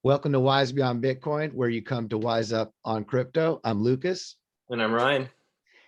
Welcome to Wise Beyond Bitcoin, where you come to wise up on crypto. I'm Lucas. And I'm Ryan.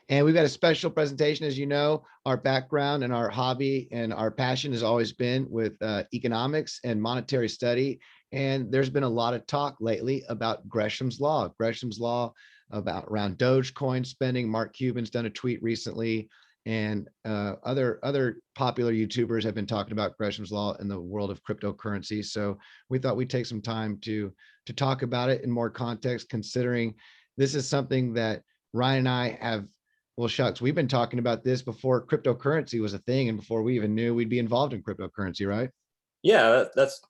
And we've got a special presentation. As you know, our background and our hobby and our passion has always been with economics and monetary study. And there's been a lot of talk lately about Gresham's Law. Gresham's Law about around Dogecoin spending. Mark Cuban's done a tweet recently, and other popular YouTubers have been talking about Gresham's Law in the world of cryptocurrency. So we thought we'd take some time to talk about it in more context, considering this is something that Ryan and I have. Well, shucks, we've been talking about this before cryptocurrency was a thing, and before we even knew we'd be involved in cryptocurrency, right? Yeah, that's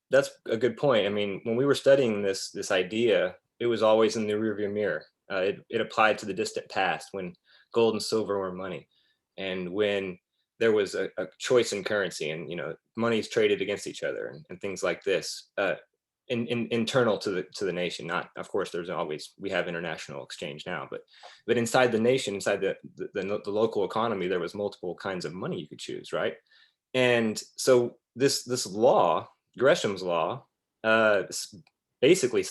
a good point. I mean, when we were studying this idea, it was always in the rearview mirror. It applied to the distant past when gold and silver were money, and when there was a choice in currency, and money is traded against each other, and things like this. Internal to the nation. Not, of course, we have international exchange now, but inside the nation, inside the local economy, there was multiple kinds of money you could choose, right? And so this law, Gresham's Law, basically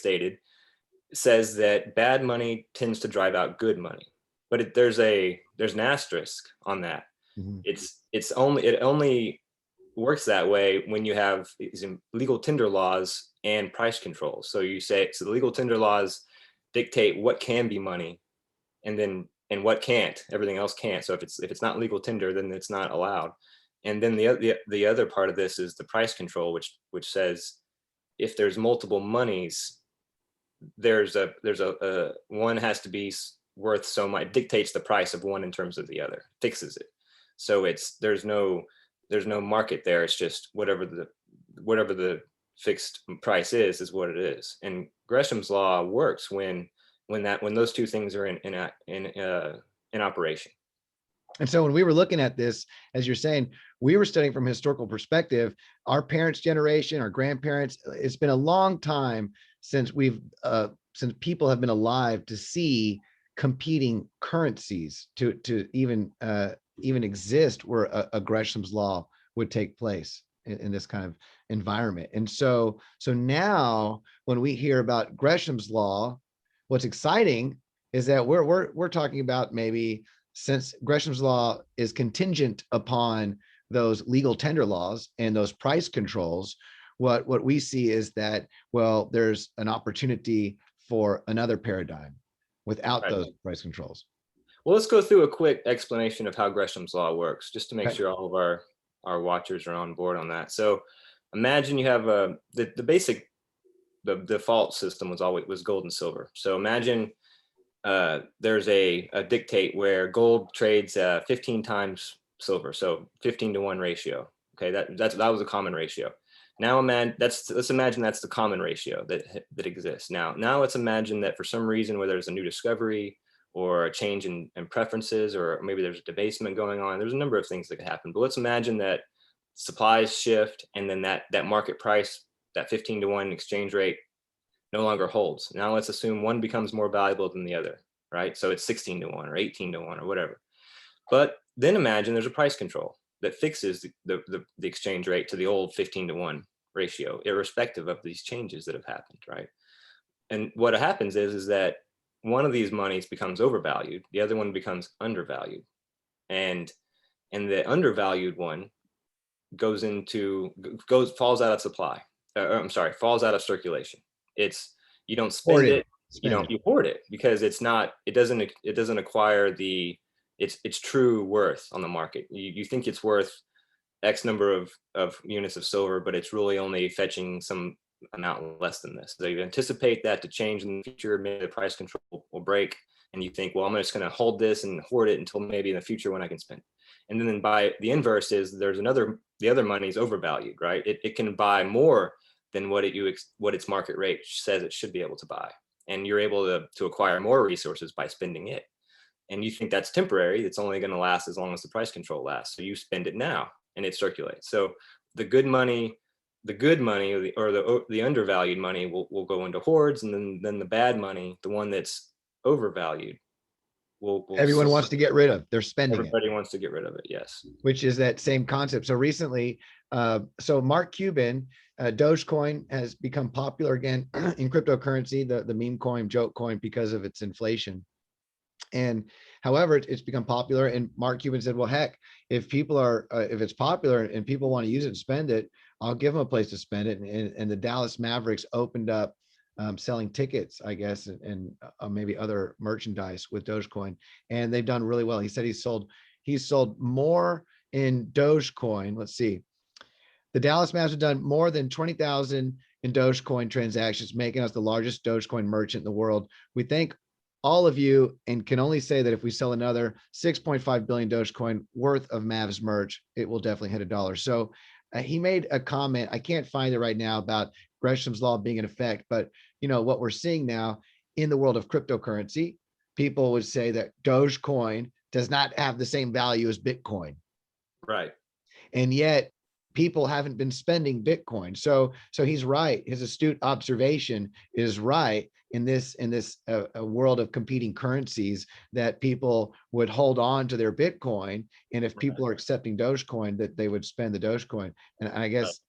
says that bad money tends to drive out good money, but there's an asterisk on that. Mhm. It only works that way when you have these legal tender laws and price controls. So the legal tender laws dictate what can be money, and what can't. Everything else can't. So if it's not legal tender, then it's not allowed. And then the other part of this is the price control, which says if there's multiple monies, there's a one has to be worth so much, dictates the price of one in terms of the other, fixes it. So there's no market there. It's just whatever the fixed price is what it is. And Gresham's Law works when those two things are in operation. And so when we were looking at this, as you're saying, we were studying from a historical perspective. Our parents' generation, our grandparents, it's been a long time since since people have been alive to see competing currencies to even exist where a Gresham's Law would take place in this kind of environment. And so now when we hear about Gresham's Law, what's exciting is that we're talking about, maybe since Gresham's Law is contingent upon those legal tender laws and those price controls, what we see is that, well, there's an opportunity for another paradigm without Right. those price controls. Well, let's go through a quick explanation of how Gresham's Law works, just to make Okay. sure all of our watchers are on board on that. So imagine you have the default system was gold and silver. So imagine there's a dictate where gold trades 15 times silver, so 15-to-1 ratio. Okay, that was a common ratio. Now let's imagine that's the common ratio that exists. Now let's imagine that for some reason, whether there's a new discovery or a change in preferences, or maybe there's a debasement going on. There's a number of things that could happen. But let's imagine that supplies shift, and then that market price, that 15-to-1 exchange rate, no longer holds. Now let's assume one becomes more valuable than the other, right? So it's 16-to-1 or 18-to-1 or whatever. But then imagine there's a price control that fixes the exchange rate to the old 15-to-1 ratio, irrespective of these changes that have happened, right? And what happens is that one of these monies becomes overvalued, the other one becomes undervalued, and the undervalued one falls out of supply. Falls out of circulation. You don't spend it, you hoard it, because it doesn't acquire its true worth on the market. You think it's worth X number of units of silver, but it's really only fetching some amount less than this. So you anticipate that to change in the future. Maybe the price control will break, and you think, well, I'm just going to hold this and hoard it until maybe in the future when I can spend. And then by the inverse is the other money is overvalued, right? It can buy more than what its market rate says it should be able to buy, and you're able to acquire more resources by spending it. And you think that's temporary. It's only going to last as long as the price control lasts. So you spend it now, and it circulates. So the good money or the undervalued money will go into hoards, and then the bad money, the one that's overvalued, Everyone wants to get rid of. They're spending it. Everybody wants to get rid of it. Yes. Which is that same concept. So recently, So Mark Cuban, Dogecoin has become popular again in cryptocurrency, the meme coin, joke coin, because of its inflation. And however, it's become popular. And Mark Cuban said, well, heck, if people are, if it's popular and people want to use it and spend it, I'll give them a place to spend it. And the Dallas Mavericks opened up selling tickets, I guess, and maybe other merchandise with Dogecoin. And they've done really well. He said he's sold more in Dogecoin. Let's see. The Dallas Mavericks have done more than 20,000 in Dogecoin transactions, making us the largest Dogecoin merchant in the world. We thank all of you and can only say that if we sell another 6.5 billion Dogecoin worth of Mavs merch, it will definitely hit $1. So he made a comment. I can't find it right now about Gresham's law being in effect, but what we're seeing now in the world of cryptocurrency, people would say that Dogecoin does not have the same value as Bitcoin. Right. And yet people haven't been spending Bitcoin. So he's right. His astute observation is right in this a world of competing currencies, that people would hold on to their Bitcoin. And if people are accepting Dogecoin, that they would spend the Dogecoin. And I guess,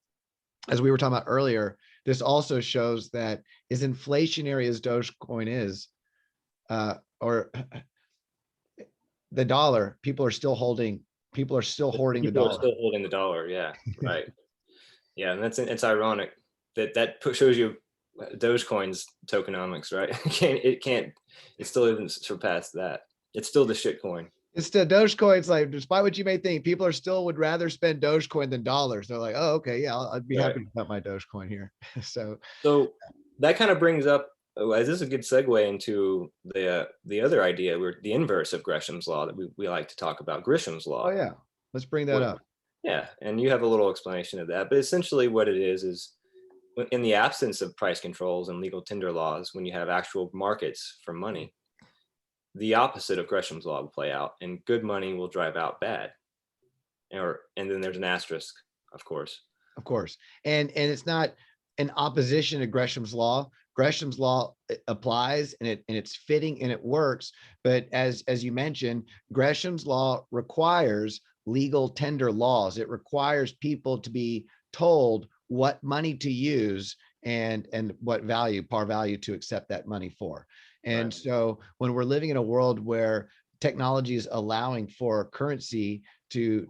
as we were talking about earlier, this also shows that as inflationary as Dogecoin is, or the dollar, people are still hoarding the People are dollar. still holding the dollar. Yeah. Right. Yeah. And it's ironic that shows you Dogecoin's tokenomics, right? It still isn't surpassed that. It's still the shit coin. It's the Dogecoin's like, despite what you may think, people are still would rather spend Dogecoin than dollars. They're like, oh, okay, yeah, I'd be happy to put my Dogecoin here. So that kind of brings up, this is a good segue into the other idea, the inverse of Gresham's law that we like to talk about, Gresham's law. Oh yeah, let's bring that up. Yeah, and you have a little explanation of that, but essentially what it is in the absence of price controls and legal tender laws, when you have actual markets for money, the opposite of Gresham's law will play out, and good money will drive out bad. And then there's an asterisk, of course. Of course. And it's not an opposition to Gresham's law. Gresham's law applies, and it's fitting and it works. But as you mentioned, Gresham's law requires legal tender laws. It requires people to be told what money to use and what value, par value, to accept that money for. And so when we're living in a world where technology is allowing for currency to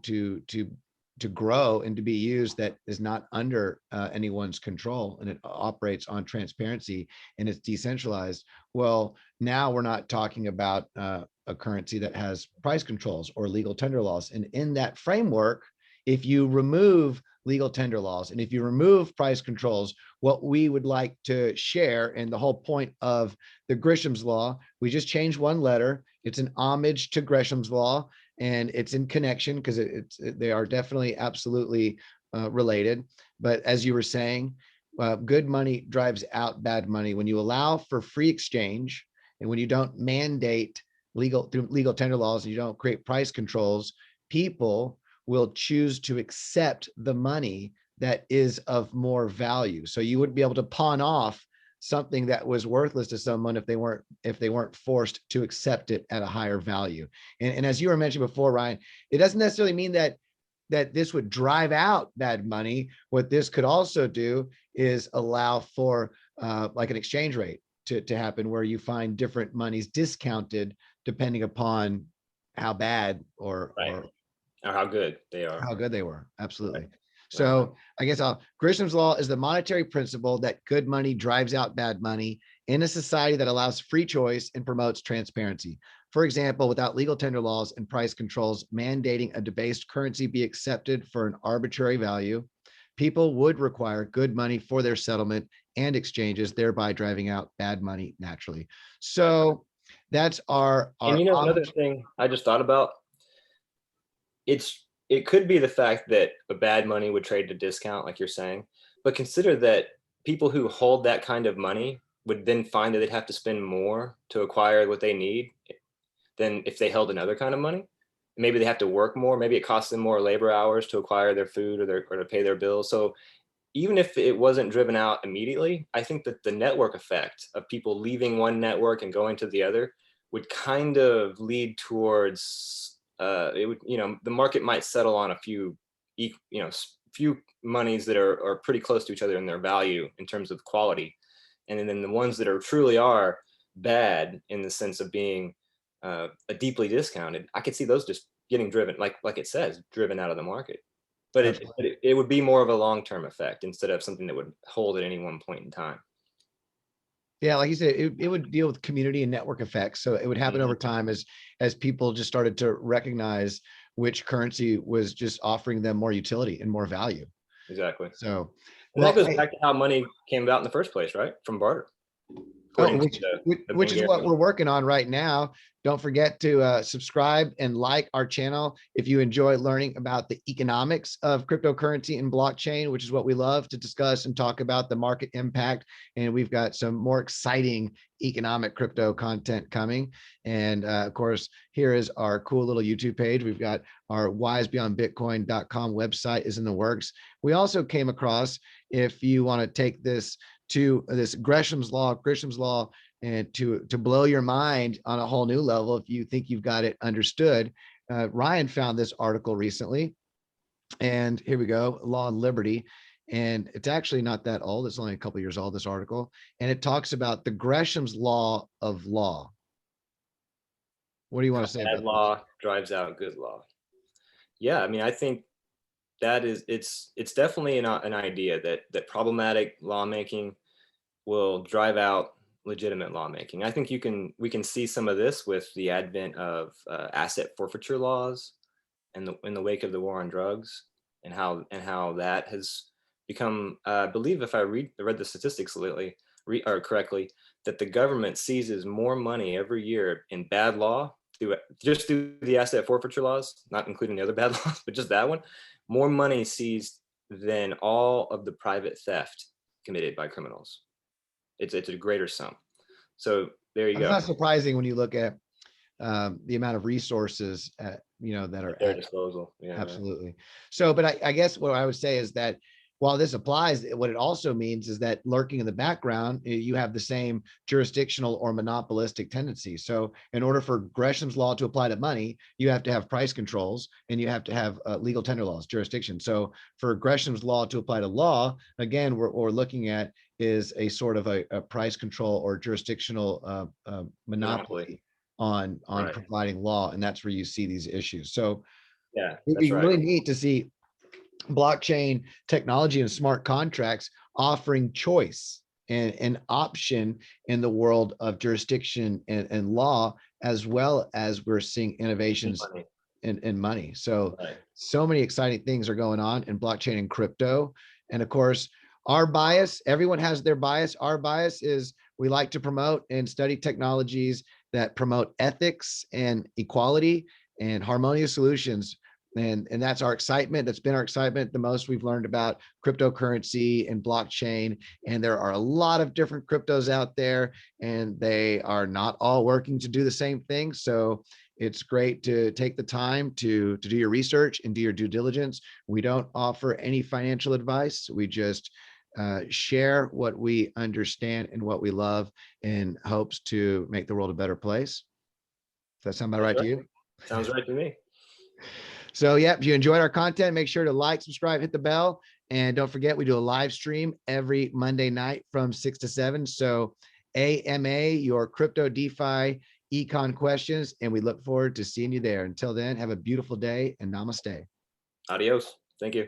grow and to be used that is not under anyone's control, and it operates on transparency and it's decentralized, well, now we're not talking about a currency that has price controls or legal tender laws. And in that framework, if you remove legal tender laws and if you remove price controls, what we would like to share, and the whole point of the Gresham's law, we just changed one letter. It's an homage to Gresham's law, and it's in connection because they are definitely absolutely related. But as you were saying, good money drives out bad money. When you allow for free exchange, and when you don't mandate through legal tender laws, and you don't create price controls, people will choose to accept the money that is of more value. So you wouldn't be able to pawn off something that was worthless to someone if they weren't forced to accept it at a higher value. And as you were mentioning before, Ryan, it doesn't necessarily mean that this would drive out bad money. What this could also do is allow for like an exchange rate to happen, where you find different monies discounted depending upon how bad or how good they are. How good they were. Absolutely. Right. So I guess Gresham's law is the monetary principle that good money drives out bad money in a society that allows free choice and promotes transparency. For example, without legal tender laws and price controls mandating a debased currency be accepted for an arbitrary value, people would require good money for their settlement and exchanges, thereby driving out bad money naturally. So that's our and another thing I just thought about, it could be the fact that a bad money would trade at a discount, like you're saying, but consider that people who hold that kind of money would then find that they'd have to spend more to acquire what they need than if they held another kind of money. Maybe they have to work more. Maybe it costs them more labor hours to acquire their food or to pay their bills. So even if it wasn't driven out immediately, I think that the network effect of people leaving one network and going to the other would kind of lead towards it would, the market might settle on a few, few monies that are pretty close to each other in their value in terms of quality, and then the ones that are truly are bad in the sense of being a deeply discounted, I could see those just getting driven, like it says, driven out of the market. But it would be more of a long-term effect instead of something that would hold at any one point in time. Yeah, like you said, it would deal with community and network effects. So it would happen over time as people just started to recognize which currency was just offering them more utility and more value. Exactly. So, and that goes back to how money came about in the first place, right? From barter. Which is what we're working on right now. Don't forget to subscribe and like our channel if you enjoy learning about the economics of cryptocurrency and blockchain, which is what we love to discuss and talk about, the market impact. And we've got some more exciting economic crypto content coming. And of course, here is our cool little YouTube page. We've got our wisebeyondbitcoin.com website is in the works. We also came across, if you want to take this to this Gresham's Law, and to blow your mind on a whole new level, if you think you've got it understood. Ryan found this article recently, and here we go, Law and Liberty. And it's actually not that old. It's only a couple years old, this article. And it talks about the Gresham's Law of Law. What do you want to say about bad law drives out good law? Yeah, I mean, I think that is, it's definitely an idea that problematic lawmaking will drive out legitimate lawmaking. I think we can see some of this with the advent of asset forfeiture laws and in the wake of the war on drugs, and how that has become, I believe, if I read the statistics lately or correctly, that the government seizes more money every year in bad law through the asset forfeiture laws, not including the other bad laws, but just that one, more money seized than all of the private theft committed by criminals. It's a greater sum. So there you go. It's not surprising when you look at the amount of resources that are at their disposal. Yeah, absolutely. Right. So, but I guess what I would say is that while this applies, what it also means is that lurking in the background, you have the same jurisdictional or monopolistic tendencies. So in order for Gresham's Law to apply to money, you have to have price controls and you have to have legal tender laws, jurisdiction. So for Gresham's Law to apply to law, again, what we're looking at is a sort of a price control or jurisdictional monopoly on right. providing law. And that's where you see these issues. So yeah, it'd be really neat to see blockchain technology and smart contracts offering choice and an option in the world of jurisdiction and law, as well as we're seeing innovations in money. So, so many exciting things are going on in blockchain and crypto. And of course, our bias, everyone has their bias. Our bias is we like to promote and study technologies that promote ethics and equality and harmonious solutions. And that's our excitement. That's been our excitement. The most we've learned about cryptocurrency and blockchain. And there are a lot of different cryptos out there, and they are not all working to do the same thing. So it's great to take the time to do your research and do your due diligence. We don't offer any financial advice. We just share what we understand and what we love in hopes to make the world a better place. Does that sound about right to you? Sounds right to me. So yeah, if you enjoyed our content, make sure to like, subscribe, hit the bell. And don't forget, we do a live stream every Monday night from 6 to 7. So AMA, your crypto DeFi econ questions. And we look forward to seeing you there. Until then, have a beautiful day and namaste. Adios. Thank you.